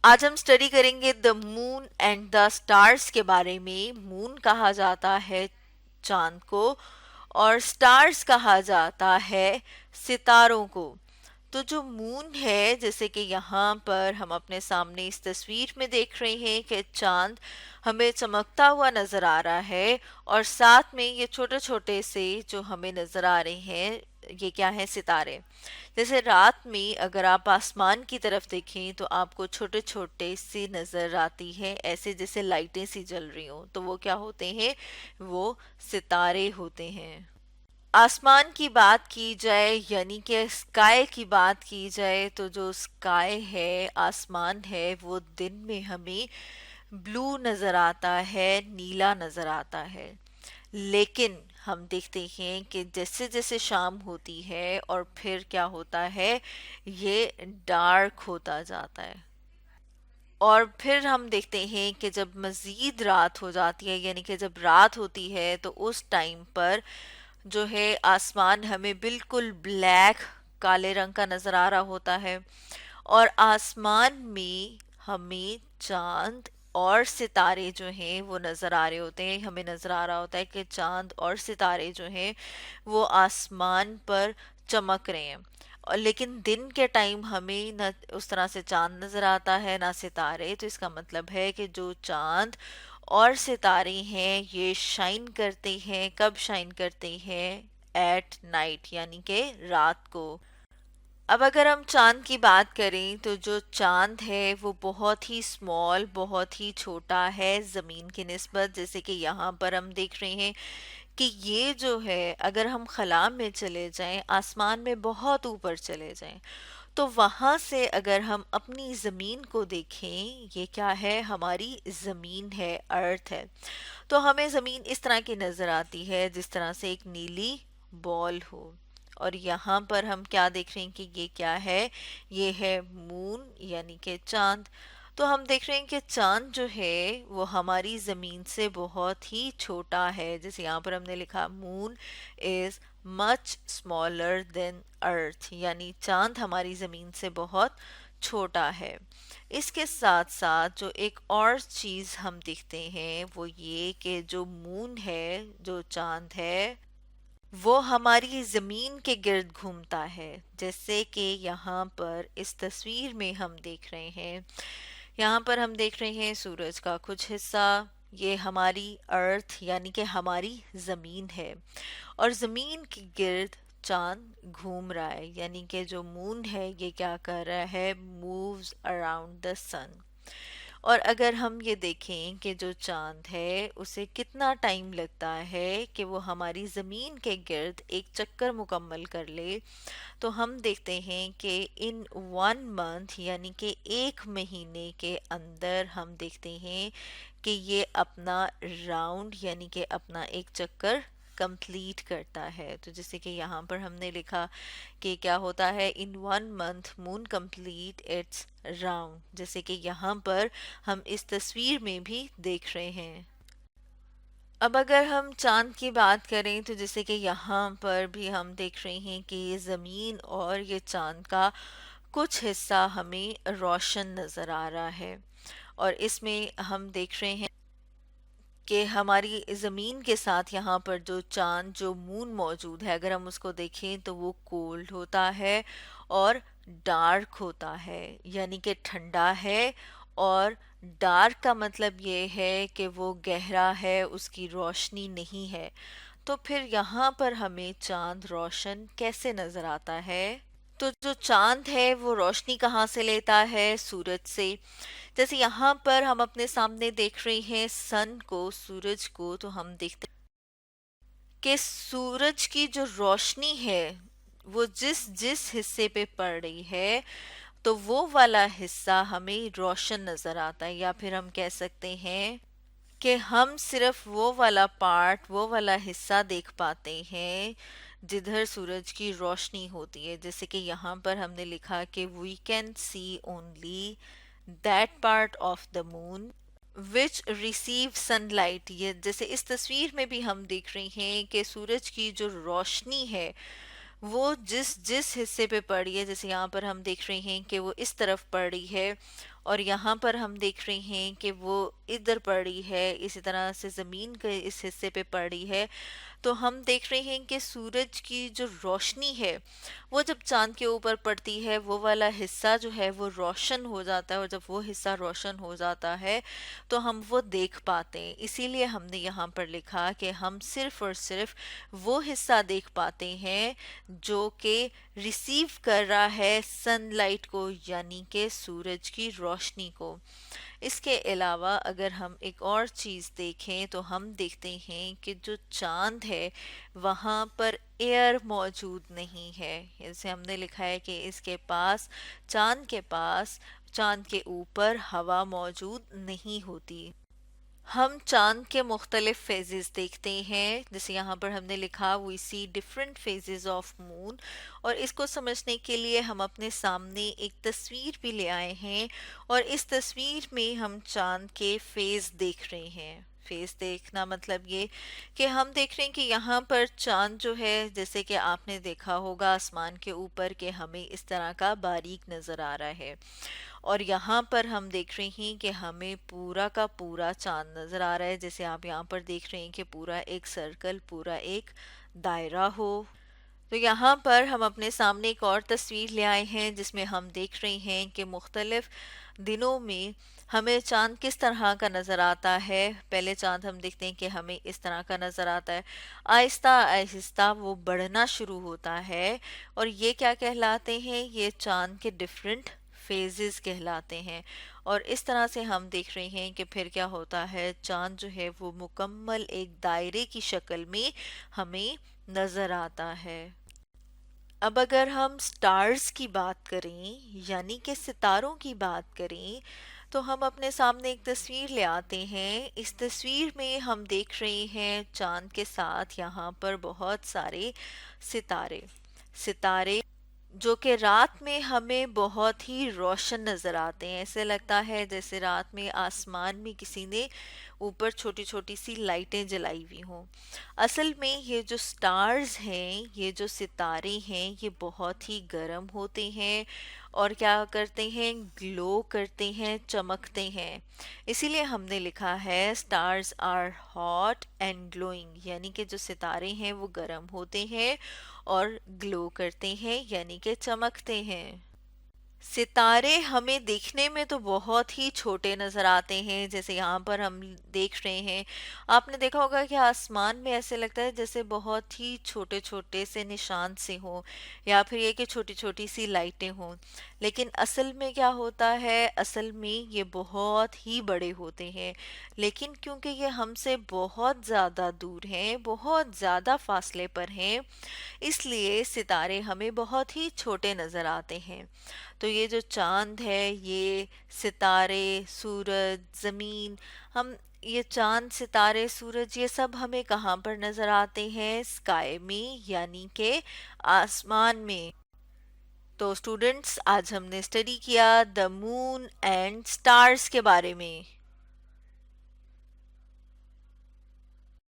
آج ہم اسٹڈی کریں گے دا مون اینڈ دا اسٹارس کے بارے میں. مون کہا جاتا ہے چاند کو اور اسٹارس کہا جاتا ہے ستاروں کو. تو جو مون ہے جیسے کہ یہاں پر ہم اپنے سامنے اس تصویر میں دیکھ رہے ہیں کہ چاند ہمیں چمکتا ہوا نظر آ رہا ہے اور ساتھ میں یہ چھوٹے چھوٹے سے جو ہمیں نظر آ رہے ہیں یہ کیا ہیں؟ ستارے. جیسے رات میں اگر آپ آسمان کی طرف دیکھیں تو آپ کو چھوٹے چھوٹے سی نظر آتی ہے، ایسے جیسے لائٹیں سی جل رہی ہوں، تو وہ کیا ہوتے ہیں؟ وہ ستارے ہوتے ہیں. آسمان کی بات کی جائے یعنی کہ اسکائی کی بات کی جائے تو جو اسکائی ہے، آسمان ہے، وہ دن میں ہمیں بلو نظر آتا ہے، نیلا نظر آتا ہے. لیکن ہم دیکھتے ہیں کہ جیسے جیسے شام ہوتی ہے اور پھر کیا ہوتا ہے، یہ ڈارک ہوتا جاتا ہے. اور پھر ہم دیکھتے ہیں کہ جب مزید رات ہو جاتی ہے یعنی کہ جب رات ہوتی ہے تو اس ٹائم پر جو ہے آسمان ہمیں بالکل بلیک کالے رنگ کا نظر آ رہا ہوتا ہے اور آسمان میں ہمیں چاند اور ستارے جو ہیں وہ نظر آ رہے ہوتے ہیں. ہمیں نظر آ رہا ہوتا ہے کہ چاند اور ستارے جو ہیں وہ آسمان پر چمک رہے ہیں. لیکن دن کے ٹائم ہمیں نہ اس طرح سے چاند نظر آتا ہے نہ ستارے. تو اس کا مطلب ہے کہ جو چاند اور ستارے ہیں یہ شائن کرتے ہیں. کب شائن کرتے ہیں؟ ایٹ نائٹ یعنی کہ رات کو. اب اگر ہم چاند کی بات کریں تو جو چاند ہے وہ بہت ہی اسمال، بہت ہی چھوٹا ہے زمین کی نسبت. جیسے کہ یہاں پر ہم دیکھ رہے ہیں کہ یہ جو ہے اگر ہم خلا میں چلے جائیں، آسمان میں بہت اوپر چلے جائیں تو وہاں سے اگر ہم اپنی زمین کو دیکھیں، یہ کیا ہے؟ ہماری زمین ہے، ارتھ ہے. تو ہمیں زمین اس طرح کی نظر آتی ہے جس طرح سے ایک نیلی بال ہو. اور یہاں پر ہم کیا دیکھ رہے ہیں کہ یہ کیا ہے؟ یہ ہے مون یعنی کہ چاند. تو ہم دیکھ رہے ہیں کہ چاند جو ہے وہ ہماری زمین سے بہت ہی چھوٹا ہے. جیسے یہاں پر ہم نے لکھا مون از مچ اسمالر دین ارتھ، یعنی چاند ہماری زمین سے بہت چھوٹا ہے. اس کے ساتھ ساتھ جو ایک اور چیز ہم دیکھتے ہیں وہ یہ کہ جو مون ہے، جو چاند ہے، وہ ہماری زمین کے گرد گھومتا ہے. جیسے کہ یہاں پر اس تصویر میں ہم دیکھ رہے ہیں، یہاں پر ہم دیکھ رہے ہیں سورج کا کچھ حصہ. یہ ہماری ارتھ یعنی کہ ہماری زمین ہے اور زمین کے گرد چاند گھوم رہا ہے. یعنی کہ جو مون ہے یہ کیا کر رہا ہے؟ مووز اراؤنڈ دا سن. اور اگر ہم یہ دیکھیں کہ جو چاند ہے اسے کتنا ٹائم لگتا ہے کہ وہ ہماری زمین کے گرد ایک چکر مکمل کر لے، تو ہم دیکھتے ہیں کہ ان 1 منتھ یعنی کہ 1 مہینے کے اندر ہم دیکھتے ہیں کہ یہ اپنا راؤنڈ یعنی کہ اپنا ایک چکر کمپلیٹ کرتا ہے. تو جیسے کہ یہاں پر ہم نے لکھا کہ کیا ہوتا ہے؟ In 1 month moon complete its round. جیسے کہ یہاں پر ہم اس تصویر میں بھی دیکھ رہے ہیں. اب اگر ہم چاند کی بات کریں تو جیسے کہ یہاں پر بھی ہم دیکھ رہے ہیں کہ یہ زمین اور یہ چاند کا کچھ حصہ ہمیں روشن نظر آ رہا ہے. اور اس میں ہم دیکھ رہے ہیں کہ ہماری زمین کے ساتھ یہاں پر جو چاند، جو مون موجود ہے، اگر ہم اس کو دیکھیں تو وہ کولڈ ہوتا ہے اور ڈارک ہوتا ہے یعنی کہ ٹھنڈا ہے. اور ڈارک کا مطلب یہ ہے کہ وہ گہرا ہے، اس کی روشنی نہیں ہے. تو پھر یہاں پر ہمیں چاند روشن کیسے نظر آتا ہے؟ تو جو چاند ہے وہ روشنی کہاں سے لیتا ہے؟ سورج سے. جیسے یہاں پر ہم اپنے سامنے دیکھ رہے ہیں سن کو، سورج کو، تو ہم دیکھتے ہیں کہ سورج کی جو روشنی ہے وہ جس جس حصے پہ پڑ رہی ہے تو وہ والا حصہ ہمیں روشن نظر آتا ہے. یا پھر ہم کہہ سکتے ہیں کہ ہم صرف وہ والا پارٹ، وہ والا حصہ دیکھ پاتے ہیں جدھر سورج کی روشنی ہوتی ہے. جیسے کہ یہاں پر ہم نے لکھا کہ we can see only that part of the moon which receive sunlight. یہ جیسے اس تصویر میں بھی ہم دیکھ رہے ہیں کہ سورج کی جو روشنی ہے وہ جس جس حصے پہ پڑ رہی ہے، جیسے یہاں پر ہم دیکھ رہے ہیں کہ وہ اس طرف پڑ رہی ہے اور یہاں پر ہم دیکھ رہے ہیں کہ وہ ادھر پڑ رہی ہے، اسی طرح سے زمین کے اس حصے پہ پڑ رہی ہے. تو ہم دیکھ رہے ہیں کہ سورج کی جو روشنی ہے وہ جب چاند کے اوپر پڑتی ہے وہ والا حصہ جو ہے وہ روشن ہو جاتا ہے، اور جب وہ حصہ روشن ہو جاتا ہے تو ہم وہ دیکھ پاتے ہیں. اسی لیے ہم نے یہاں پر لکھا کہ ہم صرف اور صرف وہ حصہ دیکھ پاتے ہیں جو کہ ریسیو کر رہا ہے سن لائٹ کو، یعنی کہ سورج کی روشنی کو. اس کے علاوہ اگر ہم ایک اور چیز دیکھیں تو ہم دیکھتے ہیں کہ جو چاند ہے وہاں پر ایئر موجود نہیں ہے. اسے ہم نے لکھا ہے کہ اس کے پاس، چاند کے پاس، چاند کے اوپر ہوا موجود نہیں ہوتی. ہم چاند کے مختلف فیزز دیکھتے ہیں، جیسے یہاں پر ہم نے لکھا we see different phases of moon. اور اس کو سمجھنے کے لیے ہم اپنے سامنے ایک تصویر بھی لے آئے ہیں، اور اس تصویر میں ہم چاند کے فیز دیکھ رہے ہیں. فیز دیکھنا مطلب یہ کہ ہم دیکھ رہے ہیں کہ یہاں پر چاند جو ہے، جیسے کہ آپ نے دیکھا ہوگا آسمان کے اوپر کہ ہمیں اس طرح کا باریک نظر آ رہا ہے، اور یہاں پر ہم دیکھ رہے ہیں کہ ہمیں پورا کا پورا چاند نظر آ رہا ہے، جیسے آپ یہاں پر دیکھ رہے ہیں کہ پورا ایک سرکل، پورا ایک دائرہ ہو. تو یہاں پر ہم اپنے سامنے ایک اور تصویر لے آئے ہیں جس میں ہم دیکھ رہے ہیں کہ مختلف دنوں میں ہمیں چاند کس طرح کا نظر آتا ہے. پہلے چاند ہم دیکھتے ہیں کہ ہمیں اس طرح کا نظر آتا ہے، آہستہ آہستہ وہ بڑھنا شروع ہوتا ہے، اور یہ کیا کہلاتے ہیں؟ یہ چاند کے ڈیفرنٹ فیزز کہلاتے ہیں. اور اس طرح سے ہم دیکھ رہے ہیں کہ پھر کیا ہوتا ہے، چاند جو ہے وہ مکمل ایک دائرے کی شکل میں ہمیں نظر آتا ہے. اب اگر ہم سٹارز کی بات کریں، یعنی کہ ستاروں کی بات کریں، تو ہم اپنے سامنے ایک تصویر لے آتے ہیں. اس تصویر میں ہم دیکھ رہے ہیں چاند کے ساتھ یہاں پر بہت سارے ستارے. ستارے جو کہ رات میں ہمیں بہت ہی روشن نظر آتے ہیں. ایسے لگتا ہے جیسے رات میں آسمان میں کسی نے اوپر چھوٹی چھوٹی سی لائٹیں جلائی ہوئی ہوں. اصل میں یہ جو سٹارز ہیں، یہ جو ستارے ہیں، یہ بہت ہی گرم ہوتے ہیں اور کیا کرتے ہیں؟ گلو کرتے ہیں، چمکتے ہیں. اسی لیے ہم نے لکھا ہے stars are hot and glowing, یعنی کہ جو ستارے ہیں وہ گرم ہوتے ہیں اور گلو کرتے ہیں، یعنی کہ چمکتے ہیں. ستارے ہمیں دیکھنے میں تو بہت ہی چھوٹے نظر آتے ہیں، جیسے یہاں پر ہم دیکھ رہے ہیں. آپ نے دیکھا ہوگا کہ آسمان میں ایسے لگتا ہے جیسے بہت ہی چھوٹے چھوٹے سے نشان سے ہوں، یا پھر یہ کہ چھوٹی چھوٹی سی لائٹیں ہوں. لیکن اصل میں کیا ہوتا ہے؟ اصل میں یہ بہت ہی بڑے ہوتے ہیں، لیکن کیونکہ یہ ہم سے بہت زیادہ دور ہیں، بہت زیادہ فاصلے پر ہیں، اس لیے ستارے ہمیں بہت ہی چھوٹے نظر آتے ہیں. تو یہ جو چاند ہے، یہ ستارے، سورج، زمین، ہم یہ چاند، ستارے، سورج، یہ سب ہمیں کہاں پر نظر آتے ہیں؟ اسکائی میں، یعنی کہ آسمان میں. تو اسٹوڈنٹس، آج ہم نے اسٹڈی کیا دا مون اینڈ سٹارز کے بارے میں.